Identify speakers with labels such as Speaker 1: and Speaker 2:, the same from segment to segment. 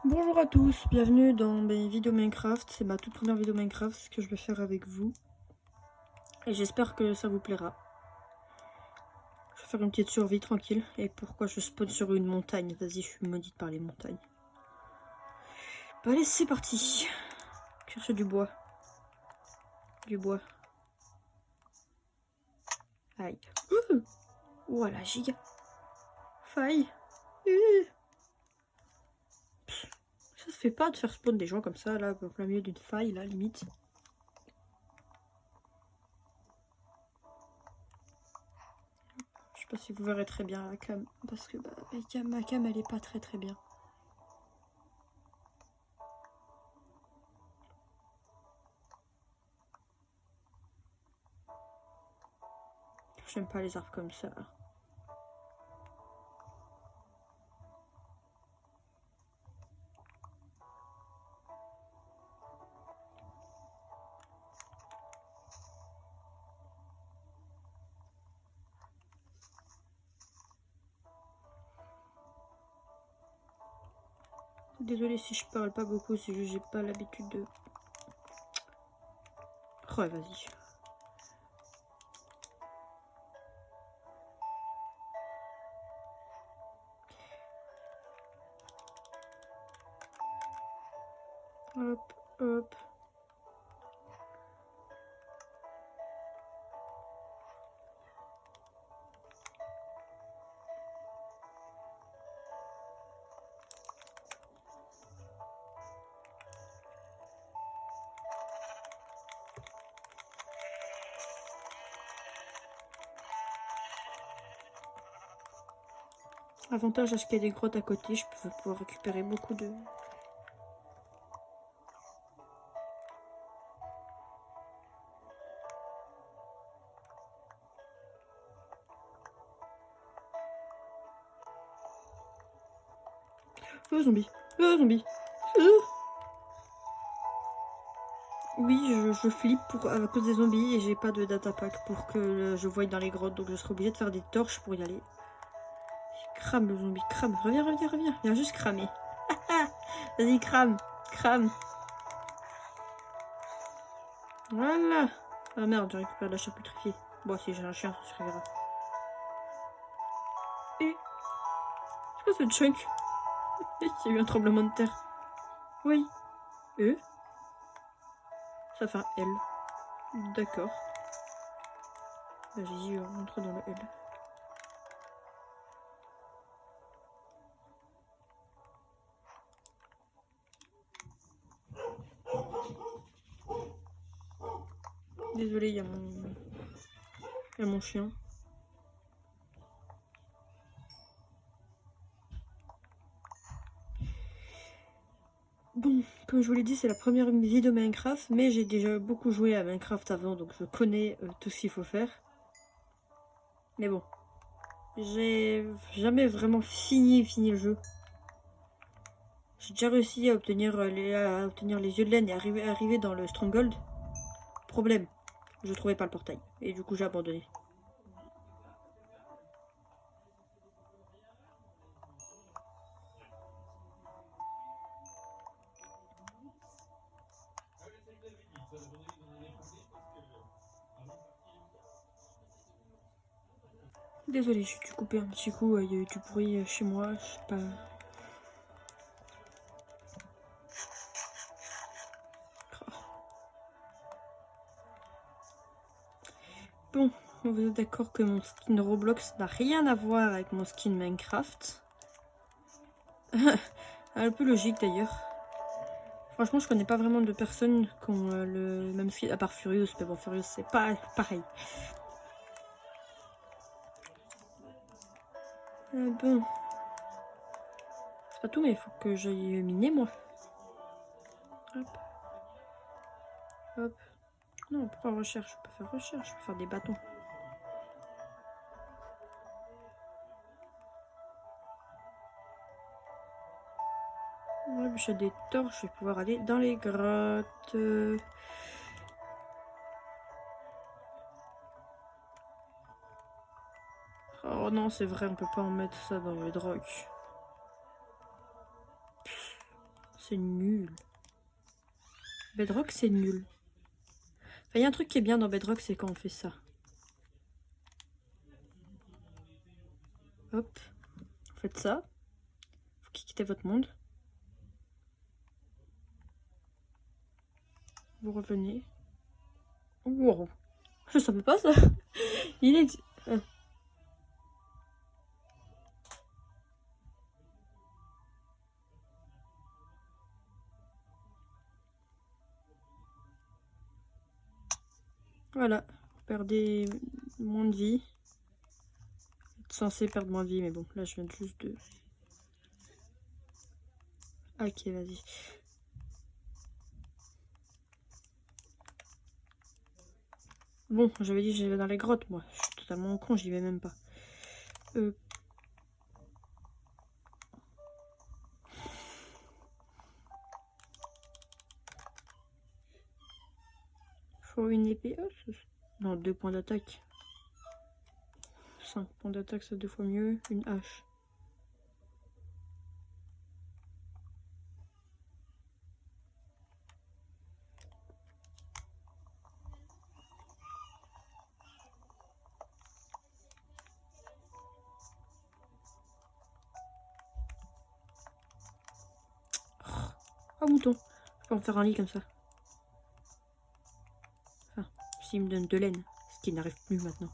Speaker 1: Bonjour à tous, bienvenue dans mes vidéos Minecraft. C'est ma toute première vidéo Minecraft que je vais faire avec vous. Et j'espère que ça vous plaira. Je vais faire une petite survie tranquille. Et pourquoi je spawn sur une montagne? Vas-y, je suis maudite par les montagnes. Bah allez, c'est parti. Chercher du bois. Du bois. Aïe. Oh la giga. Faille. Ça se fait pas de faire spawn des gens comme ça, là, au plein milieu d'une faille, là, limite. Je sais pas si vous verrez très bien la cam, parce que bah, ma cam elle est pas très bien. J'aime pas les arbres comme ça. Désolée si je parle pas beaucoup, c'est juste j'ai pas l'habitude de... Ouais, vas-y. Hop, hop. Avantage à ce qu'il y a des grottes à côté, je peux pouvoir récupérer beaucoup de... Zombie. Zombie. Oui, je flippe à cause des zombies et j'ai pas de data pack pour que je voie dans les grottes, donc je serai obligée de faire des torches pour y aller. Crame le zombie, crame. Reviens, reviens, reviens. Viens juste cramer. Vas-y, crame. Crame. Voilà. Ah merde, je récupère de la chair putréfiée. Bon, si j'ai un chien, ça suffira. Et... C'est quoi ce chunk? Il y a eu un tremblement de terre. Oui. Ça fait un L. D'accord. Vas-y, on rentre dans le L. Désolé, il y a mon chien. Bon, comme je vous l'ai dit, c'est la première vidéo Minecraft, mais j'ai déjà beaucoup joué à Minecraft avant, donc je connais tout ce qu'il faut faire. Mais bon, j'ai jamais vraiment fini le jeu. J'ai déjà réussi à obtenir les yeux de laine et arriver dans le Stronghold. Problème, je trouvais pas le portail, et du coup j'ai abandonné. Désolée, j'ai dû couper un petit coup, il y a eu du bruit chez moi, je sais pas... Bon, vous êtes d'accord que mon skin Roblox n'a rien à voir avec mon skin Minecraft. Un peu logique d'ailleurs. Franchement, je connais pas vraiment de personnes qui ont le même skin, à part Furious, mais bon, Furious c'est pas pareil. Bon. C'est pas tout, mais il faut que j'aille miner moi. Hop. Hop. Non, pourquoi recherche? Je peux faire recherche, je peux faire des bâtons. Ouais, j'ai des torches, je vais pouvoir aller dans les grottes. Oh non, c'est vrai, on peut pas en mettre ça dans le drogue. C'est nul. Bedrock, c'est nul. Enfin, il y a un truc qui est bien dans Bedrock, c'est quand on fait ça. Hop. Vous faites ça. Vous quittez votre monde. Vous revenez. Wow. Je savais pas ça. Il est... Voilà. Vous perdez moins de vie. Vous êtes censé perdre moins de vie, mais bon, là je viens juste de... Ok, vas-y. Bon, j'avais dit que j'allais dans les grottes, moi. Je suis totalement con, j'y vais même pas. Faut une épée. Oh, non, 2 points d'attaque. 5 points d'attaque, c'est 2 fois mieux. Une hache. Oh, mouton. Je peux en faire un lit comme ça. Enfin, s'il me donne de laine. Ce qui n'arrive plus maintenant.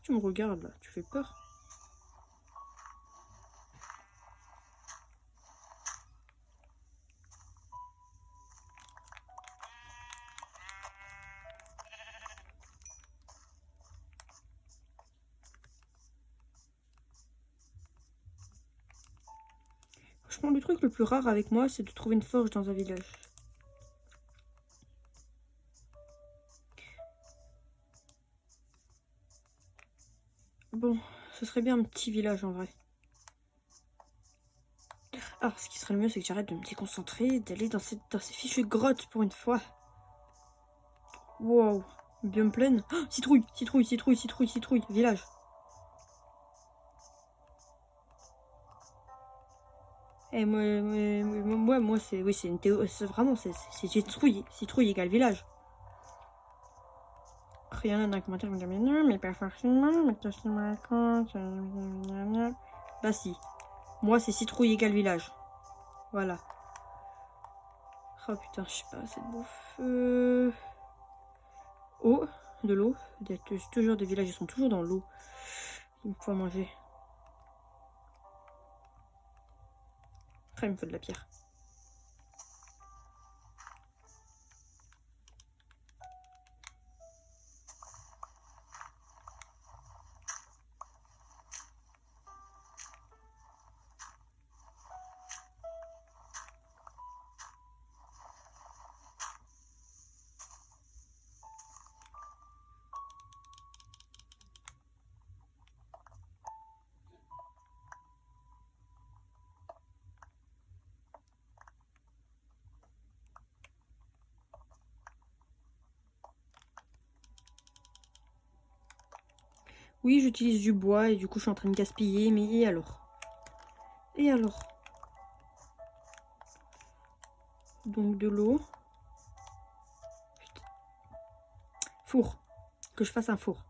Speaker 1: Tu me regardes là, tu fais peur. Franchement, le truc le plus rare avec moi, c'est de trouver une forge dans un village. Bon, ce serait bien un petit village en vrai. Ah, ce qui serait le mieux, c'est que j'arrête de me déconcentrer, d'aller dans ces fichues grottes pour une fois. Wow, biome pleine. Oh, citrouille, citrouille, citrouille, citrouille, citrouille, village. Et moi c'est... Oui, c'est une théorie. Vraiment, c'est citrouille. Citrouille égale village. Rien dans un commentaire me dit non, mais pas forcément, mais qu'est-ce que tu me racontes? Bah si. Moi, c'est citrouille égale village. Voilà. Oh putain, je sais pas, c'est de bouffe. Eau, de l'eau. Toujours des villages, ils sont toujours dans l'eau. Il me faut manger. Après, il me faut de la pierre. Oui, j'utilise du bois et du coup, je suis en train de gaspiller. Mais et alors? Et alors? Donc, de l'eau. Four. Que je fasse un four.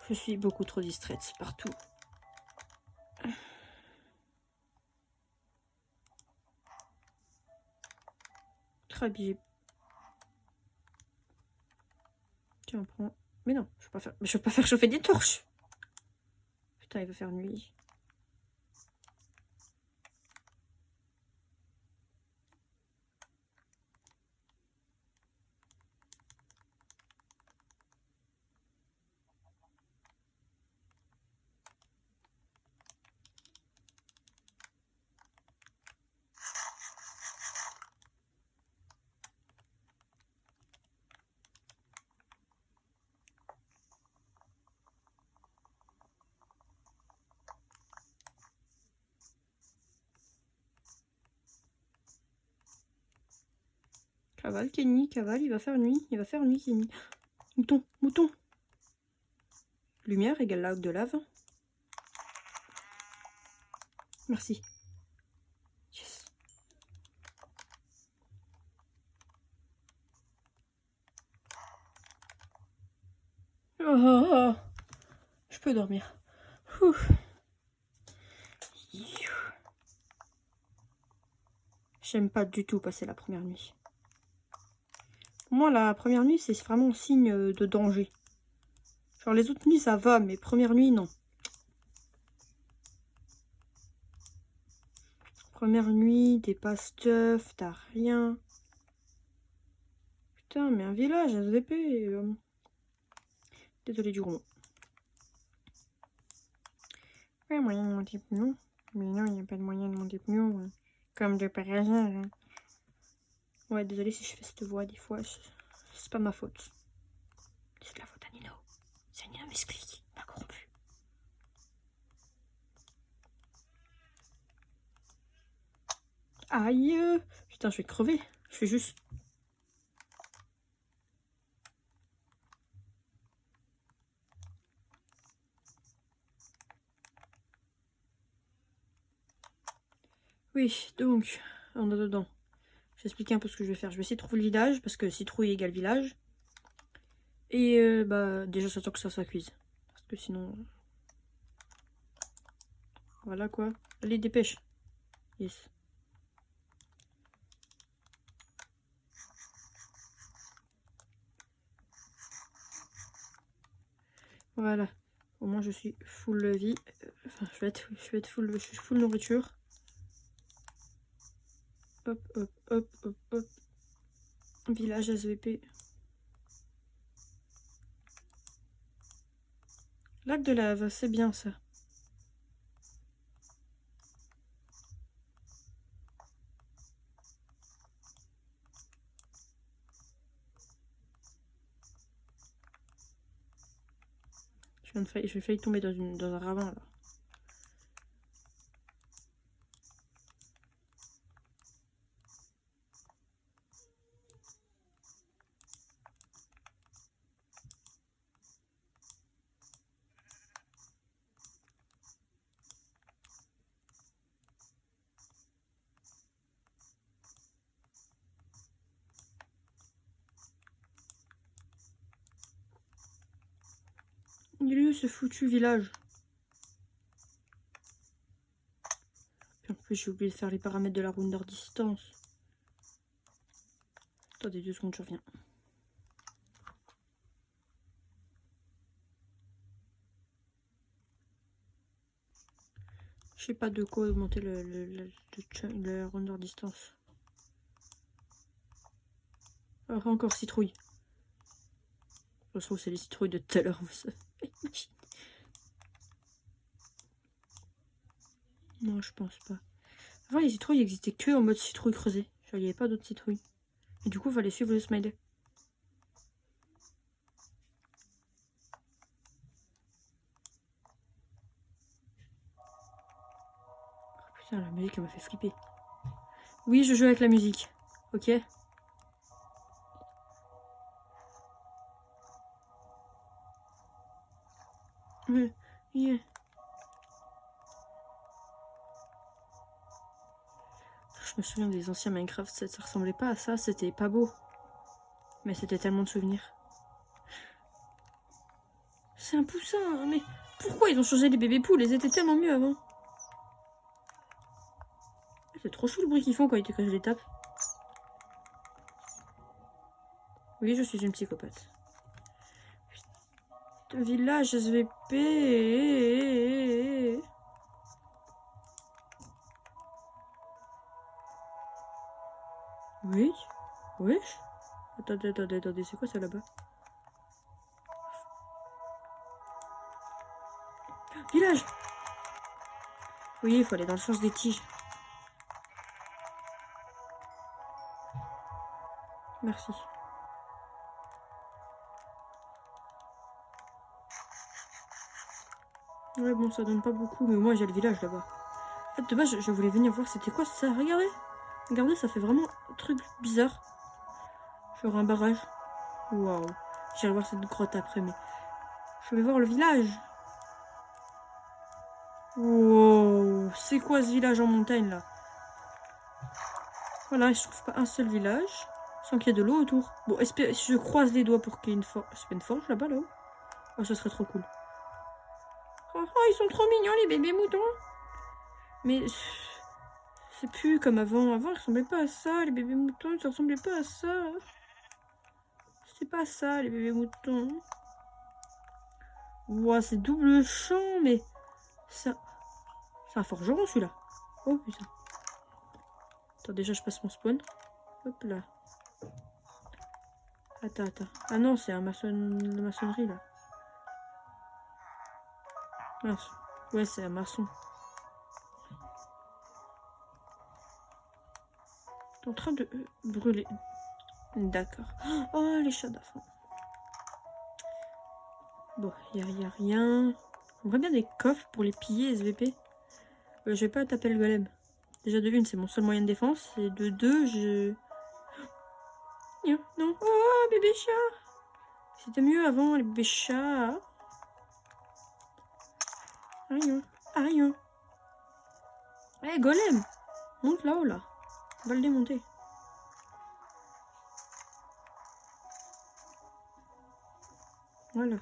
Speaker 1: Je suis beaucoup trop distraite partout. Très bien. Tiens, prends. Mais non, je peux pas faire chauffer des torches. Putain, il va faire nuit. Cavale, Kenny, cavale, il va faire nuit, Kenny. Mouton, mouton. Lumière égale lac de lave. Merci. Yes. Oh, je peux dormir. Ouf. J'aime pas du tout passer la première nuit. Pour moi, la première nuit, c'est vraiment signe de danger. Genre, les autres nuits, ça va, mais première nuit, non. Première nuit, t'es pas stuff, t'as rien. Putain, mais un village, SVP. Désolé du gros mot. Ouais, moyen de monter plus haut. Mais non, il n'y a pas de moyen de monter plus haut. Comme de par hasard. Hein. Ouais, désolé si je fais cette voix des fois. C'est pas ma faute. C'est de la faute à Nino. C'est Nino Mesclic, pas corrompu. Aïe. Putain, je vais crever. Je fais juste... Oui, donc, on est dedans. Je vais expliquer un peu ce que je vais faire. Je vais essayer de trouver le village, parce que citrouille égale village. Et bah, déjà, j'attends que ça cuise. Parce que sinon... Voilà quoi. Allez, dépêche. Yes. Voilà. Au moins, je suis full vie. Enfin, je vais être full, je suis full nourriture. Hop, hop, hop, hop, hop. Village SVP. Lac de lave, c'est bien ça. J'ai failli tomber dans un ravin là. Il est où ce foutu village? Puis en plus, j'ai oublié de faire les paramètres de la rondeur distance. Attendez 2 secondes, je reviens. Je sais pas de quoi augmenter la rondeur distance. Alors encore citrouille. De toute façon, c'est les citrouilles de tout à l'heure. Non, je pense pas. Avant, les citrouilles existaient que en mode citrouille creusée. Genre, il n'y avait pas d'autres citrouilles. Et du coup, il fallait suivre le smiley. Oh, putain, la musique, elle m'a fait flipper. Oui, je joue avec la musique. Ok? Yeah. Je me souviens des anciens Minecraft, ça ressemblait pas à ça, c'était pas beau. Mais c'était tellement de souvenirs. C'est un poussin, mais pourquoi ils ont changé les bébés poules? Ils étaient tellement mieux avant. C'est trop chou le bruit qu'ils font quand je les tape. Oui, je suis une psychopathe. Putain, village SVP. Oui. Wesh. Attendez, c'est quoi ça là-bas? Village. Oui, il faut aller dans le sens des tiges. Merci. Ouais, bon, ça donne pas beaucoup, mais moi j'ai le village là-bas. En fait, de base, je voulais venir voir c'était quoi ça. Regardez. Regardez, ça fait vraiment un truc bizarre. Genre un barrage. Waouh. J'irai voir cette grotte après, mais... Je vais voir le village. Wow, C'est quoi ce village en montagne là? Voilà, je trouve pas un seul village sans qu'il y ait de l'eau autour. Bon, je croise les doigts pour qu'il y ait une forge. C'est pas une forge là-bas là-haut? Oh, ce serait trop cool. Oh, ils sont trop mignons les bébés moutons. Mais c'est plus comme avant. Avant, ils ressemblaient pas à ça. Les bébés moutons, ils ressemblaient pas à ça. C'est pas ça, les bébés moutons. Ouah, c'est double champ, mais ça... C'est un forgeron celui-là. Oh putain. Attends, déjà je passe mon spawn. Hop là. Attends. Ah non, c'est la maçonnerie là. Mince. Ouais, c'est un maçon. T'es en train de brûler. D'accord. Oh, les chats d'enfant. Bon, y a rien. J'aimerais bien des coffres pour les piller, SVP. Je vais pas taper le golem. Déjà de une, c'est mon seul moyen de défense. Et de deux, je... Non. Oh, bébé chat. C'était mieux avant, les bébés chats. Rien. Eh, golem. Monte là-haut, là. On va le démonter. Voilà.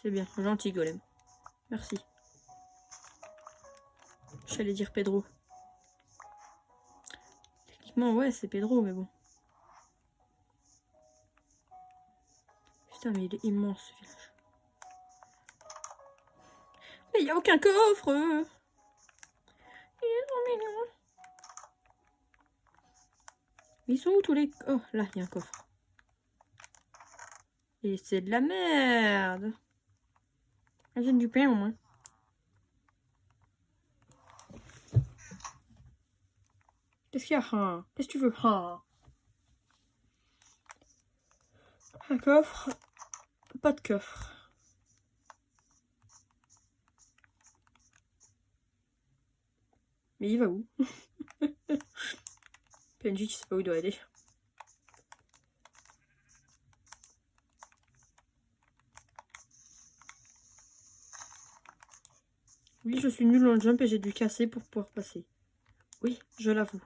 Speaker 1: C'est bien. Gentil, golem. Merci. J'allais dire Pedro. Techniquement, ouais, c'est Pedro, mais bon. Putain, mais il est immense, ce village. Mais il n'y a aucun coffre. Il est trop mignon. Ils sont où tous les... Oh, là, il y a un coffre. Et c'est de la merde. J'ai du pain, au moins. Qu'est-ce qu'il y a? Qu'est-ce que tu veux? Un coffre? Pas de coffre. Mais il va où? PNJ qui sait pas où il doit aller. Oui, je suis nulle en jump et j'ai dû casser pour pouvoir passer. Oui, je l'avoue.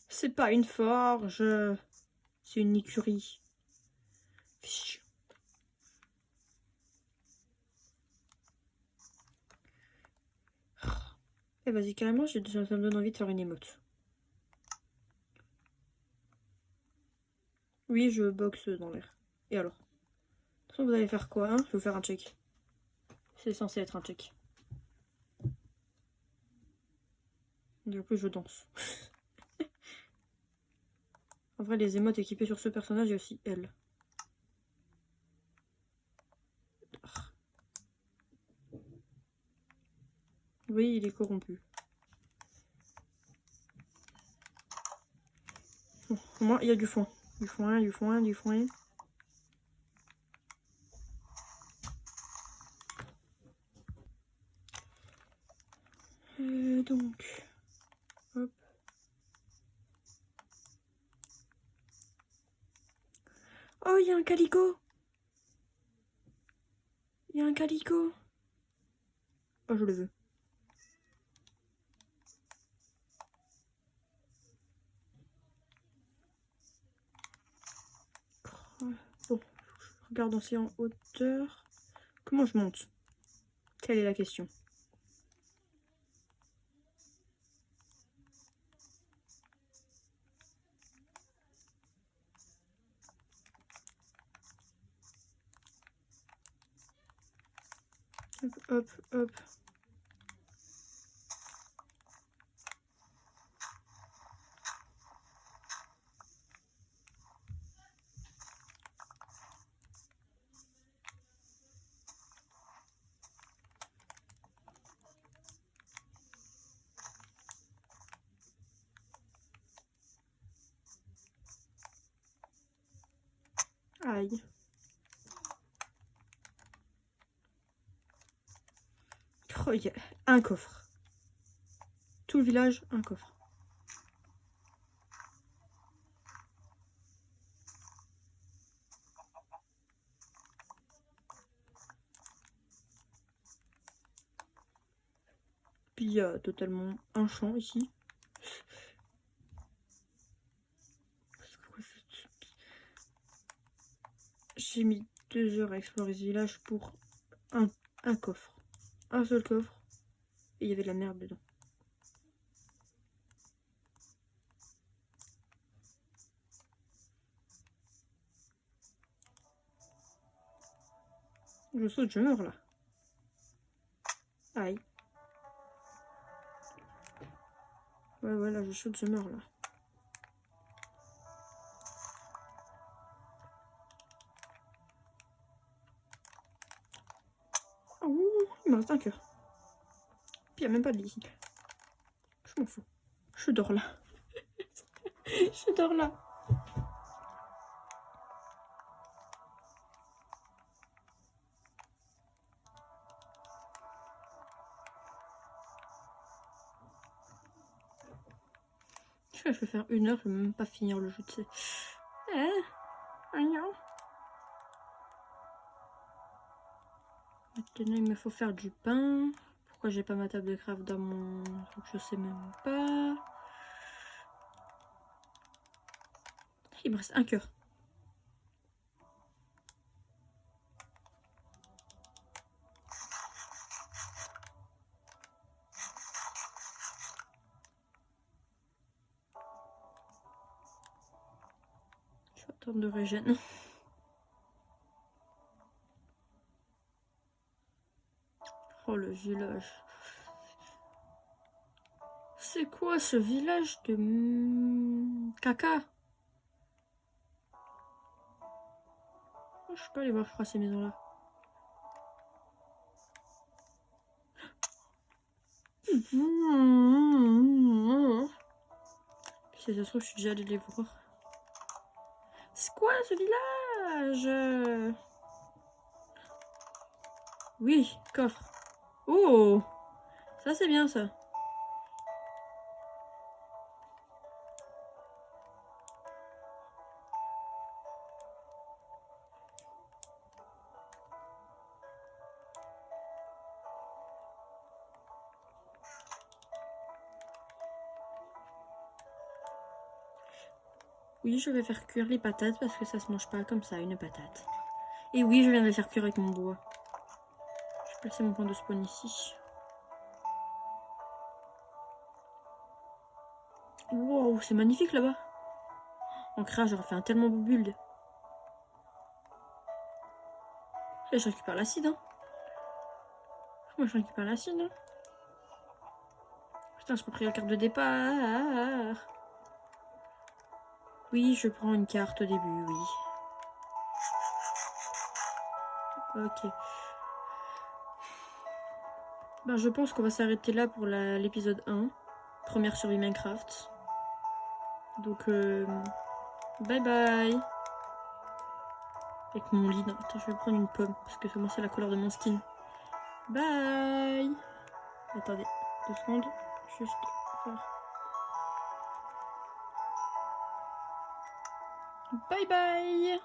Speaker 1: C'est pas une forge. C'est une écurie. Eh vas-y, carrément, ça me donne envie de faire une émote. Oui, je boxe dans l'air. Et alors? De toute façon, vous allez faire quoi, hein? Je vais vous faire un check. C'est censé être un check. Du coup, je danse. En vrai, les émotes équipées sur ce personnage, il y a aussi elle. Oui, il est corrompu. Bon, au moins, il y a du foin. Du foin. Donc... Hop. Oh, il y a un calico. Oh, je le veux. Bon, je regarde aussi en hauteur. Comment je monte? Telle est la question. Hop. Aïe. Oh, il y a un coffre. tout le village, un coffre. Puis il y a totalement un champ ici. J'ai mis 2 heures à explorer ce village pour un coffre. Un seul coffre. Et il y avait de la merde dedans. Je saute, je meurs là. Aïe. Ouais, voilà, je saute, je meurs là. Oh, il me reste un cœur. Puis il n'y a même pas de lit ici. Je m'en fous. Je dors là. Je dors là. Je vais faire 1 heure, je vais même pas finir le jeu, tu sais. Maintenant, il me faut faire du pain. Pourquoi j'ai pas ma table de craft dans mon truc, je sais même pas. Il me reste un cœur. Je vais attendre de régène. Oh, le village. C'est quoi ce village de caca? Je peux aller voir, je crois, ces maisons-là. Si ça se trouve, je suis déjà allée les voir. C'est quoi ce village? Oui, coffre. Oh, ça c'est bien ça. Oui, je vais faire cuire les patates parce que ça se mange pas comme ça, une patate. Et oui, je viens de les faire cuire avec mon bois. Je vais placer mon point de spawn ici. Wow, c'est magnifique là-bas. En créa, j'aurais fait un tellement beau build. Et je récupère l'acide, hein. Moi, je récupère l'acide, hein. Putain, je peux prendre la carte de départ. Oui, je prends une carte au début, oui. Ok. Ben, je pense qu'on va s'arrêter là pour l'épisode 1. Première survie Minecraft. Donc, bye bye. Avec mon lit. Non, attends, je vais prendre une pomme. Parce que moi, c'est la couleur de mon skin. Bye. Attendez, 2 secondes. Juste faire. Bye bye.